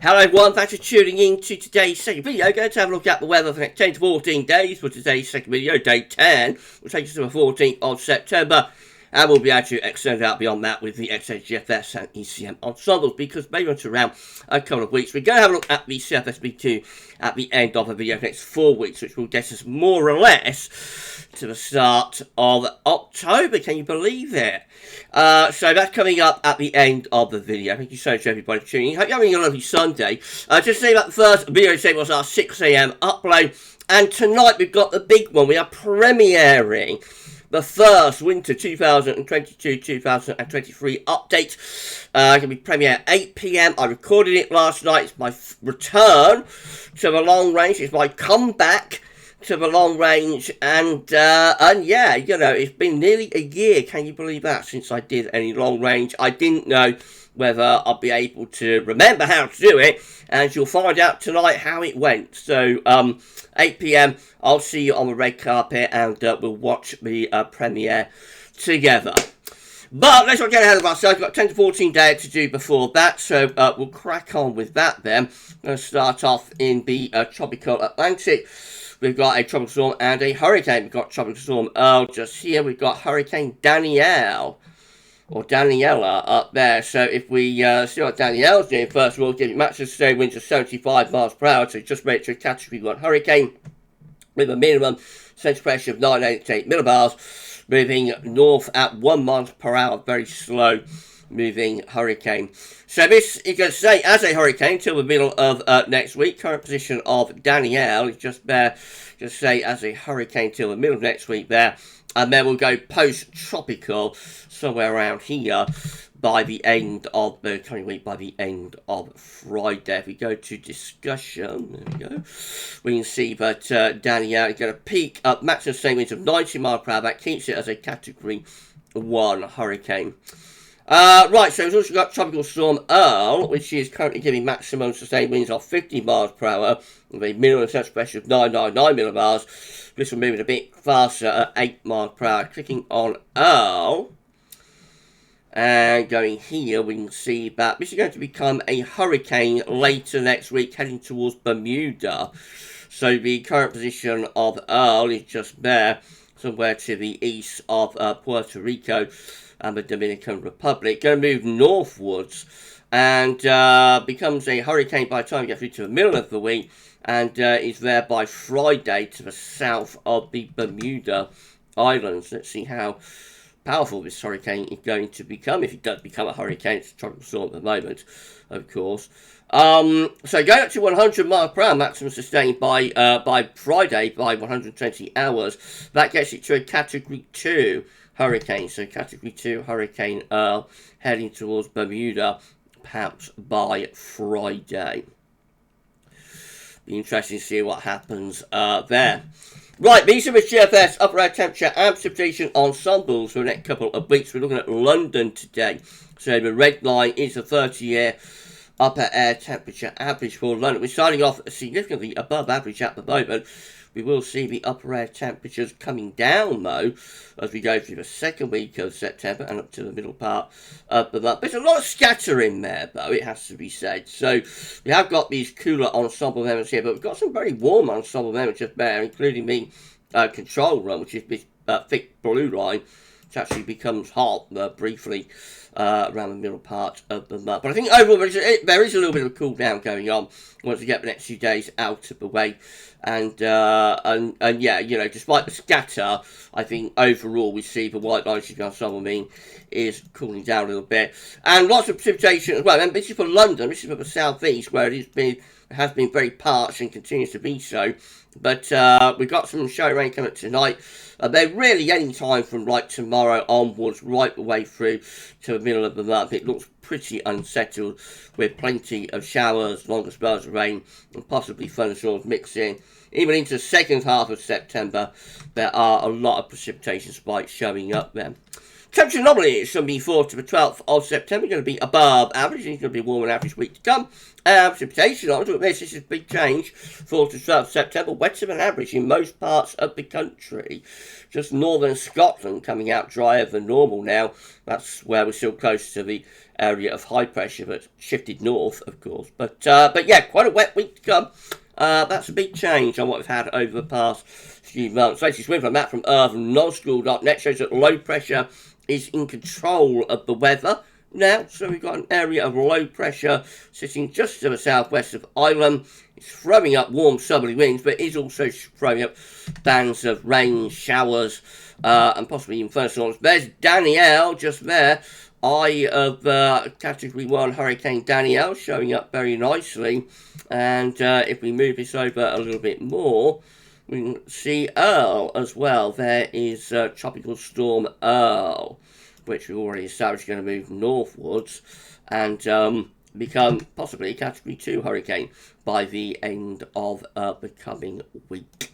Hello everyone, thanks for tuning in to today's second video. Going to have a look at the weather for the next 10 to 14 days for today's second video, day 10. We'll take us to the 14th of September. And we'll be able to extend out beyond that with the GFS and ECM ensembles, because maybe onto around a couple of weeks. We're going to have a look at the CFSB2 at the end of the video for the next 4 weeks, which will get us more or less to the start of October. Can you believe it? So that's coming up at the end of the video. Thank you so much everybody for tuning in. Hope you're having a lovely Sunday. Just to say about the first video today was our 6 AM upload. And tonight we've got the big one. We are premiering the first winter 2022-2023 update. Going to be premiere at 8 PM. I recorded it last night. It's my return to the long range. It's my comeback to the long range. And yeah, you know, it's been nearly a year. Can you believe that? Since I did any long range. I didn't know whether I'll be able to remember how to do it, and you'll find out tonight how it went. So 8 PM, I'll see you on the red carpet, and we'll watch the premiere together. But let's not get ahead of ourselves. We've got 10 to 14 days to do before that, so we'll crack on with that then. I'm going to start off in the tropical Atlantic. We've got a tropical storm and a hurricane. We've got tropical storm Earl just here. We've got Hurricane Danielle, or Daniela up there. So if we see what Danielle's doing, first of all, give it maximum sustained winds of 75 miles per hour, so just made it to a category 1 hurricane with a minimum central pressure of 988 millibars, moving north at 1 mile per hour, very slow moving hurricane. So this is going to stay as a hurricane till the middle of next week. Current position of Danielle is just there, just stay as a hurricane till the middle of next week there. And then we'll go post-tropical somewhere around here by the end of the coming week, by the end of Friday. If we go to discussion, there we go, we can see that Danielle is going to peak up maximum sustained winds of 90 miles per hour. That keeps it as a category 1 hurricane. Right, so we've also got Tropical Storm Earl, which is currently giving maximum sustained winds of 50 miles per hour with a minimum central pressure of 999 millibars. This will move it a bit faster at 8 miles per hour. Clicking on Earl, and going here, we can see that this is going to become a hurricane later next week, heading towards Bermuda. So the current position of Earl is just there, somewhere to the east of Puerto Rico and the Dominican Republic. Going to move northwards and becomes a hurricane by the time we get through to the middle of the week, and is there by Friday to the south of the Bermuda Islands. Let's see how powerful this hurricane is going to become. If it does become a hurricane, it's a tropical storm at the moment, of course. So going up to 100 miles per hour, maximum sustained by Friday, by 120 hours. That gets it to a category 2 hurricane. So category 2 hurricane Earl, heading towards Bermuda, perhaps by Friday. Be interesting to see what happens there. Right, these are the GFS upper air temperature and precipitation ensembles for the next couple of weeks. We're looking at London today. So the red line is the 30-year upper air temperature average for London. We're starting off significantly above average at the moment. We will see the upper air temperatures coming down, though, as we go through the second week of September and up to the middle part of the month. There's a lot of scatter in there, though, it has to be said. So we have got these cooler ensemble members here, but we've got some very warm ensemble members just there, including the control room, which is this thick blue line, which actually becomes hot briefly around the middle part of the month. But I think overall there is a little bit of a cool down going on once we get the next few days out of the way. And yeah, you know, despite the scatter, I think overall we see the white line ensemble mean is cooling down a little bit. And lots of precipitation as well. And this is for London, this is for the southeast, where it has been very parched and continues to be so. But we've got some shower rain coming tonight. They're really any time from like tomorrow onwards, right the way through to the middle of the month. It looks pretty unsettled, with plenty of showers, longer spells of rain, and possibly thunderstorms mixed in. Even into the second half of September, there are a lot of precipitation spikes showing up there. Temperature anomaly is going to be 4 to the 12th of September, going to be above average. It's going to be a warmer than average week to come. Precipitation, look at this is a big change. 4 to 12th September, wetter than average in most parts of the country. Just northern Scotland coming out drier than normal now. That's where we're still close to the area of high pressure, but shifted north, of course. But yeah, quite a wet week to come. That's a big change on what we've had over the past few months. Latest wind from that from Earl from noschool.net shows that low pressure is in control of the weather now. So we've got an area of low pressure sitting just to the southwest of Ireland. It's throwing up warm southerly winds, but is also throwing up bands of rain, showers, and possibly even thunderstorms. There's Danielle just there. Eye of Category 1 Hurricane Danielle showing up very nicely. And if we move this over a little bit more, we can see Earl as well. There is Tropical Storm Earl, which we've already established going to move northwards and become possibly Category 2 hurricane by the end of the coming week.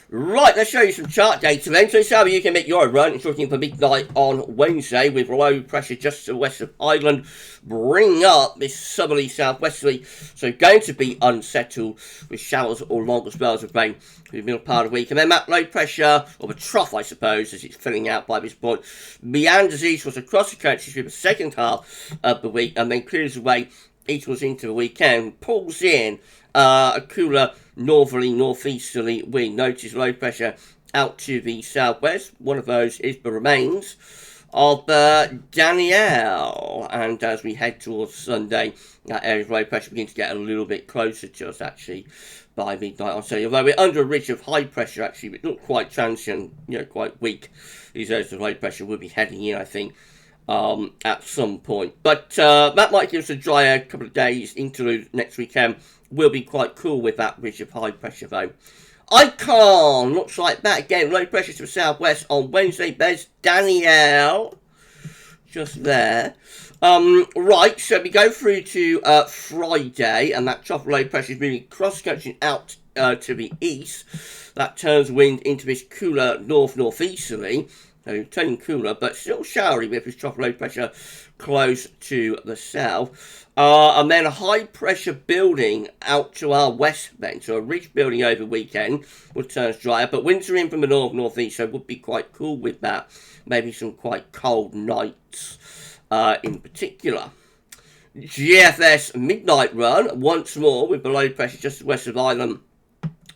Right, let's show you some chart data then. So this is how you can make your run. It's looking for midnight on Wednesday with low pressure just to the west of Ireland, bringing up this southerly southwesterly. So going to be unsettled with showers or longer spells of rain through the middle part of the week. And then that low pressure, or the trough I suppose, as it's filling out by this point, meanders eastwards across the country through the second half of the week and then clears away eastwards into the weekend, pulls in a cooler northerly, northeasterly wind. Notice low pressure out to the southwest. One of those is the remains of Danielle. And as we head towards Sunday, that area of low pressure begins to get a little bit closer to us, actually, by midnight on Sunday. Although we're under a ridge of high pressure, actually, but not quite transient, quite weak. These areas of low pressure will be heading in, I think, at some point. But that might give us a drier couple of days into next weekend. Will be quite cool with that ridge of high pressure though. Icon looks like that again. Low pressure to the southwest on Wednesday. There's Danielle just there. Right, so we go through to Friday, and that trough of low pressure is moving cross country out to the east. That turns wind into this cooler northeasterly. So turning cooler, but still showery with this trough of low pressure close to the south. And then a high pressure building out to our west then. So a ridge building over the weekend would turn drier, but winds are in from the northeast, so it would be quite cool with that. Maybe some quite cold nights in particular. GFS midnight run once more with the low pressure just west of Ireland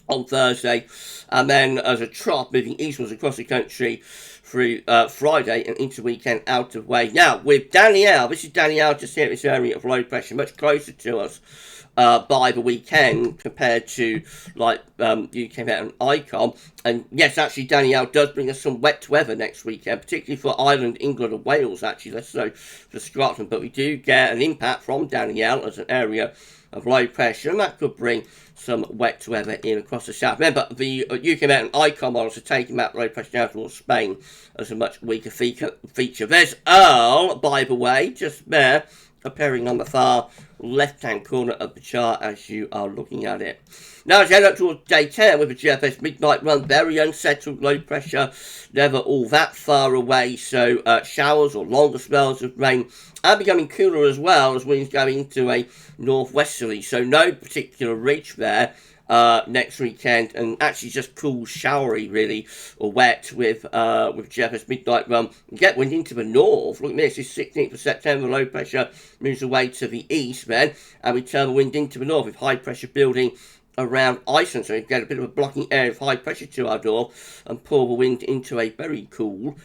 on Thursday, and then as a trough moving eastwards across the country through Friday and into the weekend out of way. Now, with Danielle, this is Danielle just here, this area of low pressure, much closer to us by the weekend compared to, like, you came out an Icon. And yes, actually, Danielle does bring us some wet weather next weekend, particularly for Ireland, England and Wales, actually, less so for Scotland. But we do get an impact from Danielle as an area of low pressure, and that could bring some wet weather in across the south. Remember, the UK Mountain Icon models are taking that low pressure down towards Spain as a much weaker feature. There's Earl, by the way, just there, appearing on the far left-hand corner of the chart as you are looking at it. Now, as you head up towards day 10 with the GFS midnight run, very unsettled, low pressure, never all that far away, so showers or longer spells of rain, and becoming cooler as well as winds going into a northwesterly, so no particular ridge there next weekend, and actually just cool, showery really, or wet with GFS midnight run. You get wind into the north. Look at this, it's 16th of September, low pressure moves away to the east then, and we turn the wind into the north with high pressure building around Iceland, so we get a bit of a blocking area of high pressure to our north and pull the wind into a very cool,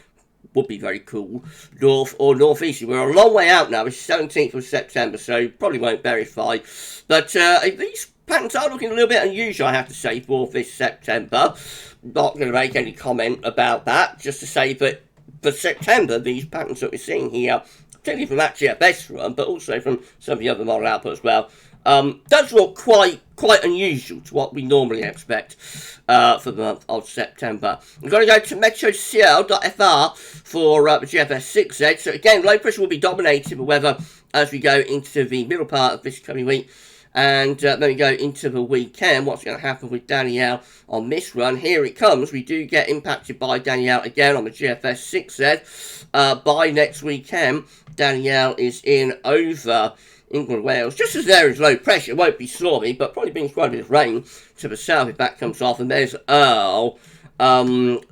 would be very cool, north or northeast. We're a long way out now. It's 17th of September, so probably won't verify. But these patterns are looking a little bit unusual, I have to say, for this September. Not going to make any comment about that, just to say that for September, these patterns that we're seeing here, particularly from that GFS run, but also from some of the other model output as well, does look quite unusual to what we normally expect for the month of September. We're going to go to metrocl.fr for the GFS 6Z. So again, low pressure will be dominating the weather as we go into the middle part of this coming week And then we go into the weekend. What's going to happen with Danielle on this run? Here it comes. We do get impacted by Danielle again on the GFS 6Z. By next weekend, Danielle is in over England, Wales. Just as there is low pressure, it won't be stormy, but probably brings quite a bit of rain to the south if that comes off. And there's Earl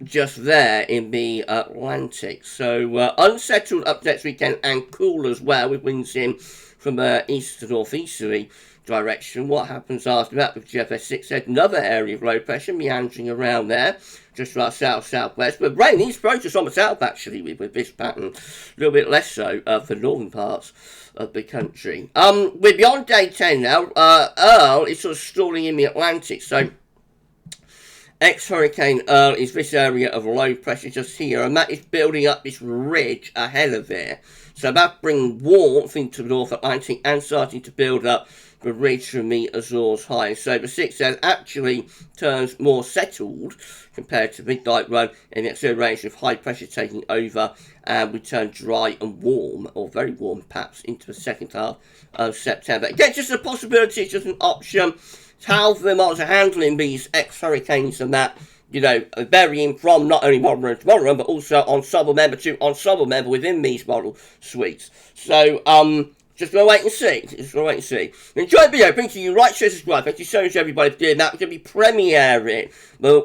just there in the Atlantic. So unsettled up next weekend and cool as well, with winds in from east to northeasterly direction. What happens after that with GFS 6Z? Another area of low pressure meandering around there, just to our south-southwest. But rain is focused on the south, actually, with this pattern. A little bit less so for northern parts of the country. We're beyond day 10 now. Earl is sort of stalling in the Atlantic, so ex-Hurricane Earl is this area of low pressure just here, and that is building up this ridge ahead of it. So that's bringing warmth into the North Atlantic and starting to build up the ridge from the Azores high. So the 6Z actually turns more settled compared to midnight run in the acceleration of high pressure taking over, and we turn dry and warm, or very warm perhaps, into the second half of September. Again, just a possibility, it's just an option. It's how the models are handling these ex-hurricanes and that, you know, varying from not only model run to model run, but also ensemble member to ensemble member within these model suites. So, just gonna wait and see. Enjoy the video. Bring to you, right, share, subscribe. Thank you so much, everybody, for doing that. We're going to be premiering the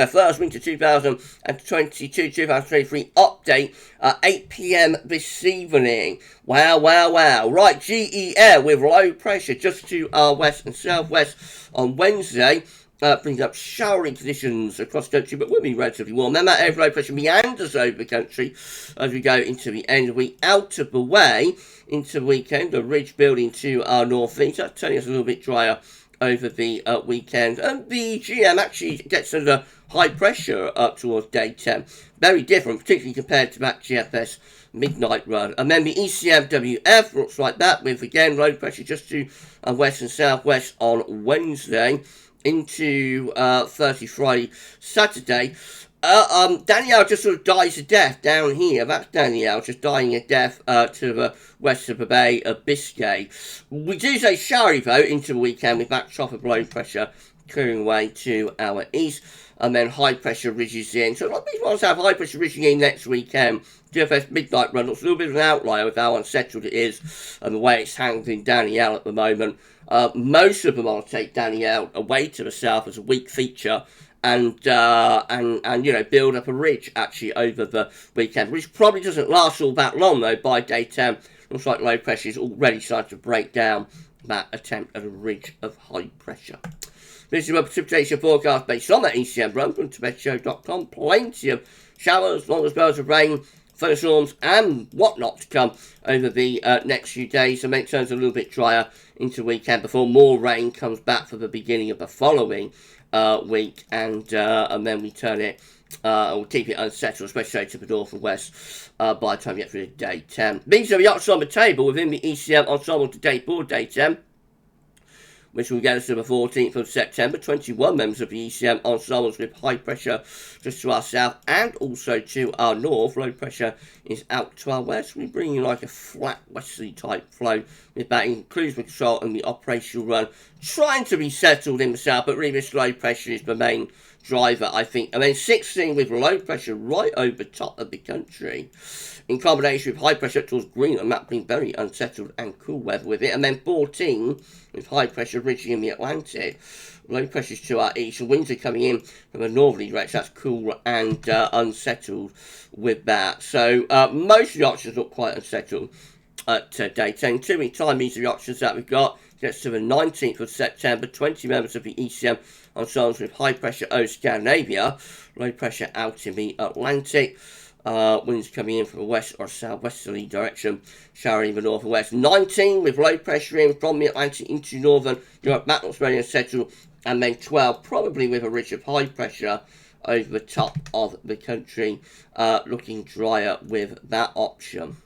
first winter 2022-2023 update at 8 PM this evening. Wow. Right, GEM with low pressure just to our west and southwest on Wednesday. Brings up showering conditions across the country, but will be relatively warm. Then that area of low pressure meanders over the country as we go into the end of the week, out of the way into the weekend. The ridge building to our northeast, that's turning us a little bit drier over the weekend. And the GM actually gets under high pressure up towards day 10. Very different, particularly compared to that GFS midnight run. And then the ECM-WF looks like that, with again low pressure just to west and southwest on Wednesday into Thursday, Friday, Saturday. Danielle just sort of dies a death down here. That's Danielle just dying a death to the west of the Bay of Biscay. We do say showery though into the weekend, with that trough of low pressure clearing away to our east, and then high pressure ridges in. So a lot of people want to have high pressure ridging in next weekend. GFS midnight run looks a little bit of an outlier with how unsettled it is and the way it's handling Danielle at the moment. Most of them will take Danielle away to the south as a weak feature, and you know, build up a ridge actually over the weekend, which probably doesn't last all that long though. By day 10, looks like low pressure is already starting to break down that attempt at a ridge of high pressure. This is a precipitation forecast based on that ECM run from TibetShow.com. Plenty of showers, long spells of rain, thunderstorms and whatnot to come over the next few days, and then it turns a little bit drier into the weekend before more rain comes back for the beginning of the following week, and then we turn it, we'll keep it unsettled, especially to the north and west by the time we get through day 10. These are the options on the table within the ECM ensemble to date for day 10, which will get us to the 14th of September. 21 members of the ECM ensembles with high pressure just to our south and also to our north. Low pressure is out to our west. We bring in like a flat westerly type flow, with that includes the control and the operational run trying to be settled in the south, but really this low pressure is the main driver, I think. And then 16 with low pressure right over top of the country, in combination with high pressure towards Greenland, that being very unsettled and cool weather with it. And then 14 with high pressure ridging in the Atlantic. Low pressures to our east, and winds are coming in from a northerly direction. That's cool and unsettled with that. So most of the options look quite unsettled at day 10. 2 week time, these are the options that we've got. Gets to the 19th of September. 20 members of the ECM ensembles with high pressure over Scandinavia. Low pressure out in the Atlantic. Winds coming in from a west or southwesterly direction, showering in the north and west. 19 with low pressure in from the Atlantic into northern Europe. That looks very unsettled. And then 12, probably with a ridge of high pressure over the top of the country, looking drier with that option.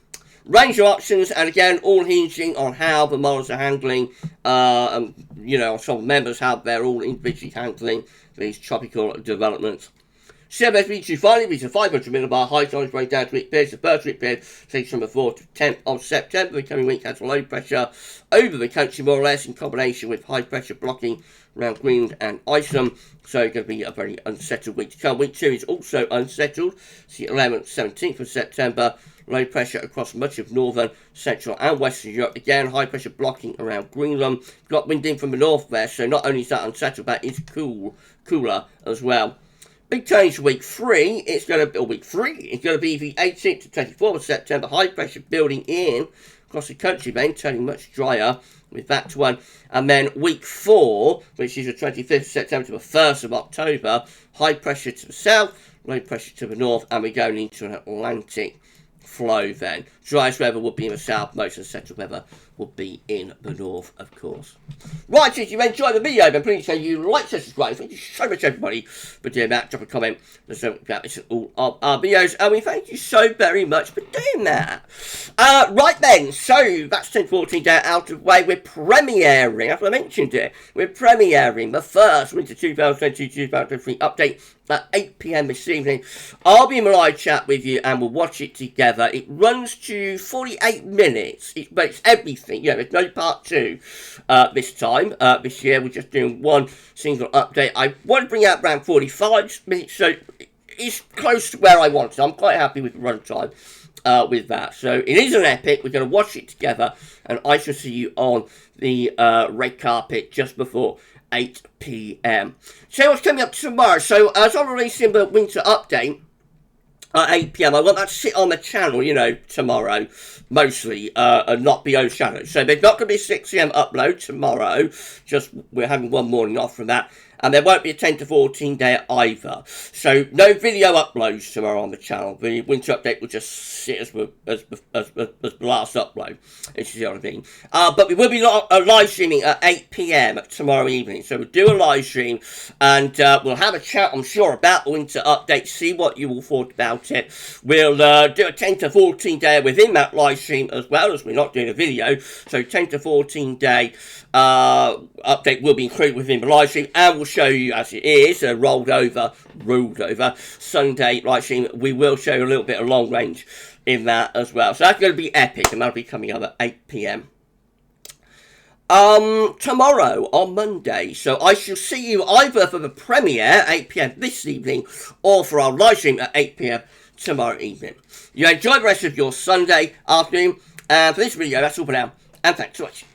Range of options, and again, all hinging on how the models are handling, you know, some members, how they're all individually handling these tropical developments. CMSB2 finally reached a 500 millibar high times way down to week periods. The first week period takes from the 4th to 10th of September. The coming week has low pressure over the country, more or less, in combination with high pressure blocking around Greenland and Iceland. So it's going to be a very unsettled week to come. Week 2 is also unsettled. It's the 11th, 17th of September. Low pressure across much of northern, central and western Europe. Again, high pressure blocking around Greenland. Got wind in from the northwest, so not only is that unsettled, but it's cooler as well. Big change for week 3. It's going to be the 18th to 24th of September. High pressure building in across the country, then turning much drier with that one. And then week 4, which is the 25th of September to the 1st of October. High pressure to the south, low pressure to the north, and we're going into an Atlantic flow then. Driest weather would be in the south, most unsettled weather would be in the north, of course. Right, if you enjoyed the video, then please say you like, subscribe. Thank you so much, everybody, for doing that. Drop a comment. There's no doubt this is all of our videos, and we thank you so very much for doing that. Right then, so that's 10-14 day out of the way. We're premiering, as I mentioned it, we're premiering the first Winter 2022-2023 update at 8 PM this evening. I'll be in my live chat with you and we'll watch it together. It runs to 48 minutes, but it's everything. Yeah, there's no part 2 this time. This year we're just doing one single update. I want to bring out around 45 minutes, so it's close to where I want it. I'm quite happy with the runtime with that. So it is an epic. We're going to watch it together, and I shall see you on the red carpet just before 8 PM. So what's coming up tomorrow? So as I'm releasing the winter update at 8 PM, I want that to sit on the channel, you know, tomorrow, mostly, and not be overshadowed. So there's not going to be a 6 PM upload tomorrow, just we're having one morning off from that. And there won't be a 10 to 14 day either. So no video uploads tomorrow on the channel. The winter update will just sit as the last upload, if you see what I mean. But we will be live streaming at 8 PM tomorrow evening. So we'll do a live stream and we'll have a chat, I'm sure, about the winter update, see what you all thought about it. We'll do a 10 to 14 day within that live stream as well, as we're not doing a video. So 10 to 14 day update will be included within the live stream, and we'll show you as it is ruled over Sunday live stream. We will show you a little bit of long range in that as well, so that's going to be epic, and that'll be coming up at 8 PM tomorrow on Monday. So I shall see you either for the premiere 8 PM this evening or for our live stream at 8 PM tomorrow evening. You enjoy the rest of your Sunday afternoon, and for this video that's all for now, and thanks for watching.